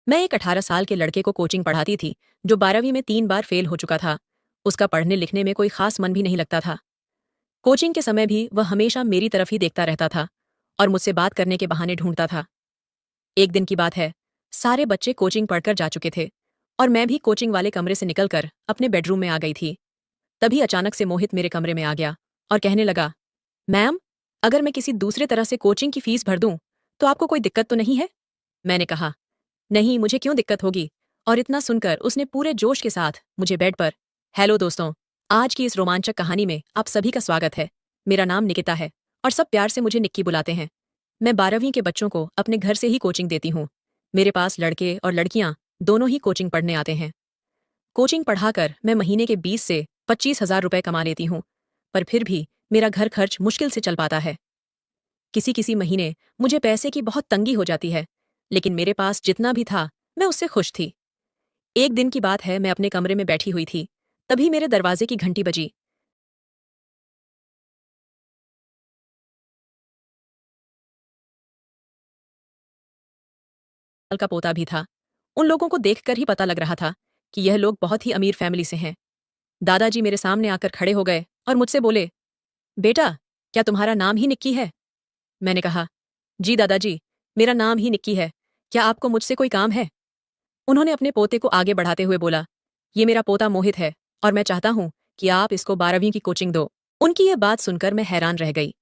मैं एक 18 साल के लड़के को कोचिंग पढ़ाती थी जो 12वीं में 3 बार फेल हो चुका था। उसका पढ़ने लिखने में कोई खास मन भी नहीं लगता था। कोचिंग के समय भी वह हमेशा मेरी तरफ ही देखता रहता था और मुझसे बात करने के बहाने ढूंढता था। एक दिन की बात है, सारे बच्चे कोचिंग पढ़कर जा चुके थे और मैं भी कोचिंग वाले कमरे से निकलकर अपने बेडरूम में आ गई थी। तभी अचानक से मोहित मेरे कमरे में आ गया और कहने लगा, मैम, अगर मैं किसी दूसरे तरह से कोचिंग की फीस भर दूं तो आपको कोई दिक्कत तो नहीं है? मैंने कहा, नहीं, मुझे क्यों दिक्कत होगी। और इतना सुनकर उसने पूरे जोश के साथ मुझे बेड पर, हेलो दोस्तों, आज की इस रोमांचक कहानी में आप सभी का स्वागत है। मेरा नाम निकिता है और सब प्यार से मुझे निक्की बुलाते हैं। मैं 12वीं के बच्चों को अपने घर से ही कोचिंग देती हूँ। मेरे पास लड़के और लड़कियाँ दोनों ही कोचिंग पढ़ने आते हैं। कोचिंग पढ़ाकर मैं महीने के 20 से 25 हज़ार रुपए कमा लेती हूँ, पर फिर भी मेरा घर खर्च मुश्किल से चल पाता है। किसी किसी महीने मुझे पैसे की बहुत तंगी हो जाती है, लेकिन मेरे पास जितना भी था मैं उससे खुश थी। एक दिन की बात है, मैं अपने कमरे में बैठी हुई थी। तभी मेरे दरवाजे की घंटी बजी। साल का पोता भी था। उन लोगों को देखकर ही पता लग रहा था कि यह लोग बहुत ही अमीर फैमिली से हैं। दादाजी मेरे सामने आकर खड़े हो गए और मुझसे बोले, बेटा, क्या तुम्हारा नाम ही निक्की है? मैंने कहा, जी दादाजी, मेरा नाम ही निक्की है। क्या आपको मुझसे कोई काम है? उन्होंने अपने पोते को आगे बढ़ाते हुए बोला, ये मेरा पोता मोहित है और मैं चाहता हूँ कि आप इसको 12वीं की कोचिंग दो। उनकी यह बात सुनकर मैं हैरान रह गई।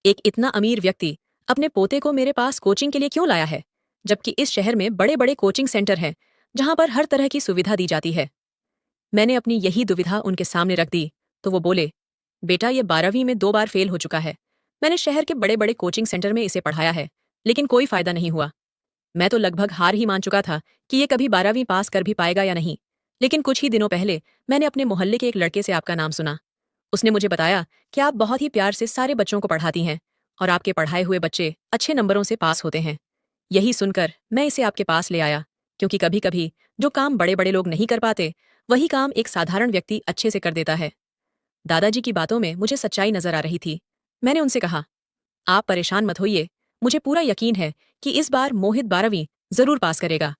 एक इतना अमीर व्यक्ति अपने पोते को मेरे पास कोचिंग के लिए क्यों लाया है, जबकि इस शहर में बड़े बड़े कोचिंग सेंटर हैं जहां पर हर तरह की सुविधा दी जाती है। मैंने अपनी यही दुविधा उनके सामने रख दी तो वो बोले, बेटा, ये 12वीं में 2 बार फेल हो चुका है। मैंने शहर के बड़े बड़े कोचिंग सेंटर में इसे पढ़ाया है, लेकिन कोई फायदा नहीं हुआ। मैं तो लगभग हार ही मान चुका था कि ये कभी 12वीं पास कर भी पाएगा या नहीं। लेकिन कुछ ही दिनों पहले मैंने अपने मोहल्ले के एक लड़के से आपका नाम सुना। उसने मुझे बताया कि आप बहुत ही प्यार से सारे बच्चों को पढ़ाती हैं और आपके पढ़ाए हुए बच्चे अच्छे नंबरों से पास होते हैं। यही सुनकर मैं इसे आपके पास ले आया, क्योंकि कभी कभी जो काम बड़े बड़े लोग नहीं कर पाते, वही काम एक साधारण व्यक्ति अच्छे से कर देता है। दादाजी की बातों में मुझे सच्चाई नजर आ रही थी। मैंने उनसे कहा, आप परेशान मत होइए, मुझे पूरा यकीन है कि इस बार मोहित 12वीं जरूर पास करेगा।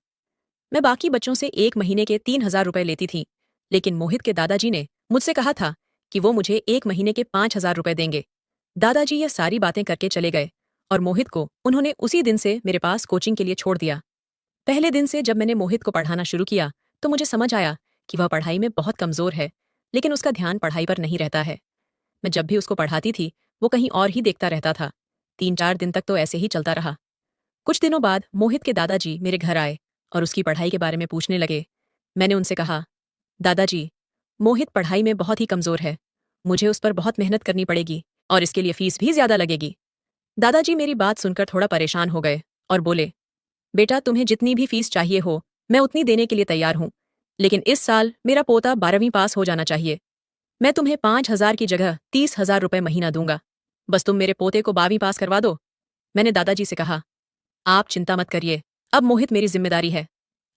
मैं बाकी बच्चों से एक महीने के 3 हज़ार रुपए लेती थी, लेकिन मोहित के दादाजी ने मुझसे कहा था कि वो मुझे एक महीने के 5 हज़ार रुपए देंगे। दादाजी ये सारी बातें करके चले गए और मोहित को उन्होंने उसी दिन से मेरे पास कोचिंग के लिए छोड़ दिया। पहले दिन से जब मैंने मोहित को पढ़ाना शुरू किया तो मुझे समझ आया कि वह पढ़ाई में बहुत कमजोर है, लेकिन उसका ध्यान पढ़ाई पर नहीं रहता है। मैं जब भी उसको पढ़ाती थी वो कहीं और ही देखता रहता था। 3-4 दिन तक तो ऐसे ही चलता रहा। कुछ दिनों बाद मोहित के दादाजी मेरे घर आए और उसकी पढ़ाई के बारे में पूछने लगे। मैंने उनसे कहा, दादाजी, मोहित पढ़ाई में बहुत ही कमजोर है। मुझे उस पर बहुत मेहनत करनी पड़ेगी और इसके लिए फीस भी ज्यादा लगेगी। दादाजी मेरी बात सुनकर थोड़ा परेशान हो गए और बोले, बेटा, तुम्हें जितनी भी फीस चाहिए हो मैं उतनी देने के लिए तैयार हूँ, लेकिन इस साल मेरा पोता 12वीं पास हो जाना चाहिए। मैं तुम्हें 5 हज़ार की जगह 30 हज़ार रुपए महीना दूंगा। बस तुम मेरे पोते को 12वीं पास करवा दो। मैंने दादाजी से कहा, आप चिंता मत करिए, अब मोहित मेरी जिम्मेदारी है।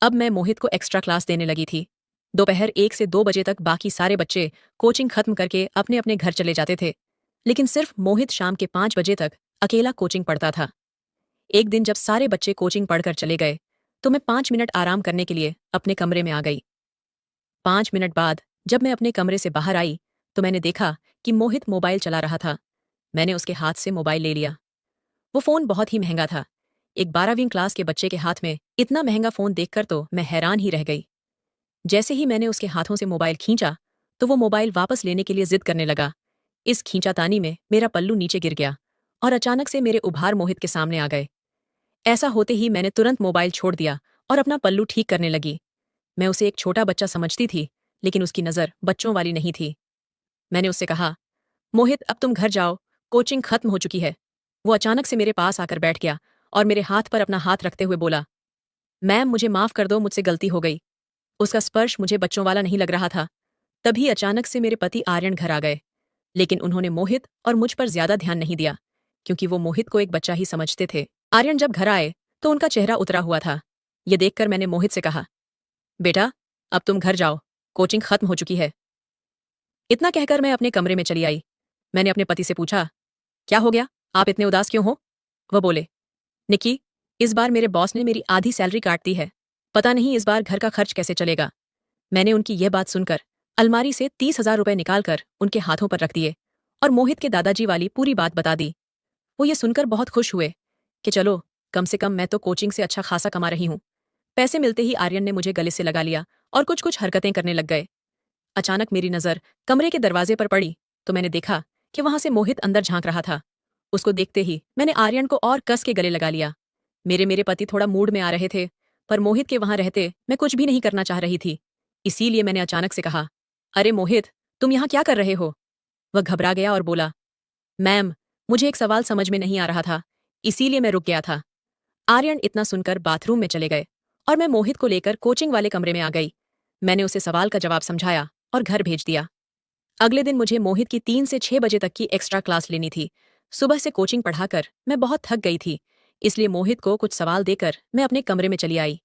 अब मैं मोहित को एक्स्ट्रा क्लास देने लगी थी। दोपहर 1 से 2 बजे तक बाकी सारे बच्चे कोचिंग खत्म करके अपने अपने घर चले जाते थे, लेकिन सिर्फ मोहित शाम के 5 बजे तक अकेला कोचिंग पढ़ता था। एक दिन जब सारे बच्चे कोचिंग पढ़कर चले गए तो मैं 5 मिनट आराम करने के लिए अपने कमरे में आ गई। 5 मिनट बाद जब मैं अपने कमरे से बाहर आई तो मैंने देखा कि मोहित मोबाइल चला रहा था। मैंने उसके हाथ से मोबाइल ले लिया। वो फोन बहुत ही महंगा था। एक 12वीं क्लास के बच्चे के हाथ में इतना महंगा फोन देखकर तो मैं हैरान ही रह गई। जैसे ही मैंने उसके हाथों से मोबाइल खींचा तो वो मोबाइल वापस लेने के लिए जिद करने लगा। इस खींचातानी में मेरा पल्लू नीचे गिर गया और अचानक से मेरे उभार मोहित के सामने आ गए। ऐसा होते ही मैंने तुरंत मोबाइल छोड़ दिया और अपना पल्लू ठीक करने लगी। मैं उसे एक छोटा बच्चा समझती थी, लेकिन उसकी नज़र बच्चों वाली नहीं थी। मैंने उससे कहा, मोहित, अब तुम घर जाओ, कोचिंग खत्म हो चुकी है। वो अचानक से मेरे पास आकर बैठ गया और मेरे हाथ पर अपना हाथ रखते हुए बोला, मैम, मुझे माफ कर दो, मुझसे गलती हो गई। उसका स्पर्श मुझे बच्चों वाला नहीं लग रहा था। तभी अचानक से मेरे पति आर्यन घर आ गए, लेकिन उन्होंने मोहित और मुझ पर ज्यादा ध्यान नहीं दिया, क्योंकि वो मोहित को एक बच्चा ही समझते थे। आर्यन जब घर आए तो उनका चेहरा उतरा हुआ था। ये देखकर मैंने मोहित से कहा, बेटा, अब तुम घर जाओ, कोचिंग खत्म हो चुकी है। इतना कहकर मैं अपने कमरे में चली आई। मैंने अपने पति से पूछा, क्या हो गया, आप इतने उदास क्यों हो? वह बोले, निकी, इस बार मेरे बॉस ने मेरी आधी सैलरी काट दी है। पता नहीं इस बार घर का खर्च कैसे चलेगा। मैंने उनकी यह बात सुनकर अलमारी से 30,000 रुपए निकालकर उनके हाथों पर रख दिए और मोहित के दादाजी वाली पूरी बात बता दी। वो ये सुनकर बहुत खुश हुए कि चलो, कम से कम मैं तो कोचिंग से अच्छा खासा कमा रही हूँ। पैसे मिलते ही आर्यन ने मुझे गले से लगा लिया और कुछ कुछ हरकतें करने लग गए। अचानक मेरी नज़र कमरे के दरवाजे पर पड़ी तो मैंने देखा कि वहां से मोहित अंदर झांक रहा था। उसको देखते ही मैंने आर्यन को और कस के गले लगा लिया। मेरे पति थोड़ा मूड में आ रहे थे, पर मोहित के वहां रहते मैं कुछ भी नहीं करना चाह रही थी। इसीलिए मैंने अचानक से कहा, अरे मोहित, तुम यहाँ क्या कर रहे हो? वह घबरा गया और बोला, मैम, मुझे एक सवाल समझ में नहीं आ रहा था, इसीलिए मैं रुक गया था। आर्यन इतना सुनकर बाथरूम में चले गए और मैं मोहित को लेकर कोचिंग वाले कमरे में आ गई। मैंने उसे सवाल का जवाब समझाया और घर भेज दिया। अगले दिन मुझे मोहित की 3 से 6 बजे तक की एक्स्ट्रा क्लास लेनी थी। सुबह से कोचिंग पढ़ाकर मैं बहुत थक गई थी, इसलिए मोहित को कुछ सवाल देकर मैं अपने कमरे में चली आई।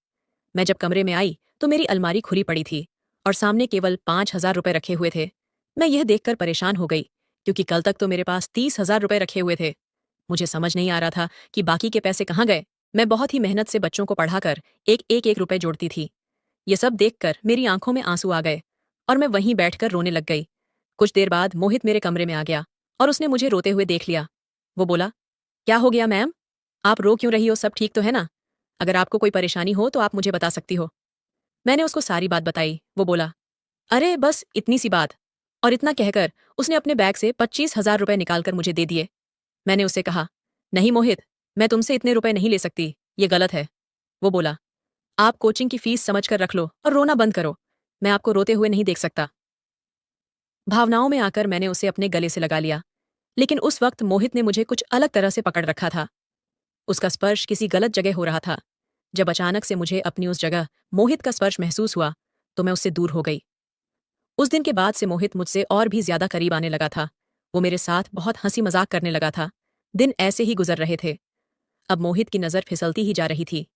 मैं जब कमरे में आई तो मेरी अलमारी खुली पड़ी थी और सामने केवल 5,000 रुपए रखे हुए थे। मैं यह देखकर परेशान हो गई, क्योंकि कल तक तो मेरे पास 30,000 रुपए रखे हुए थे। मुझे समझ नहीं आ रहा था कि बाकी के पैसे कहाँ गए। मैं बहुत ही मेहनत से बच्चों को पढ़ाकर एक रुपए जोड़ती थी। ये सब देखकर मेरी आंखों में आंसू आ गए और मैं वहीं बैठकर रोने लग गई। कुछ देर बाद मोहित मेरे कमरे में आ गया और उसने मुझे रोते हुए देख लिया। वो बोला, क्या हो गया मैम? आप रो क्यों रही हो? सब ठीक तो है ना? अगर आपको कोई परेशानी हो तो आप मुझे बता सकती हो। मैंने उसको सारी बात बताई। वो बोला, अरे बस इतनी सी बात। और इतना कहकर उसने अपने बैग से 25,000 रुपए निकालकर मुझे दे दिए। मैंने उससे कहा, नहीं मोहित, मैं तुमसे इतने रुपए नहीं ले सकती, ये गलत है। वो बोला, आप कोचिंग की फीस समझकर रख लो और रोना बंद करो। मैं आपको रोते हुए नहीं देख सकता। भावनाओं में आकर मैंने उसे अपने गले से लगा लिया, लेकिन उस वक्त मोहित ने मुझे कुछ अलग तरह से पकड़ रखा था। उसका स्पर्श किसी गलत जगह हो रहा था। जब अचानक से मुझे अपनी उस जगह मोहित का स्पर्श महसूस हुआ तो मैं उससे दूर हो गई। उस दिन के बाद से मोहित मुझसे और भी ज्यादा करीब आने लगा था। वो मेरे साथ बहुत हंसी मजाक करने लगा था। दिन ऐसे ही गुजर रहे थे। अब मोहित की नजर फिसलती ही जा रही थी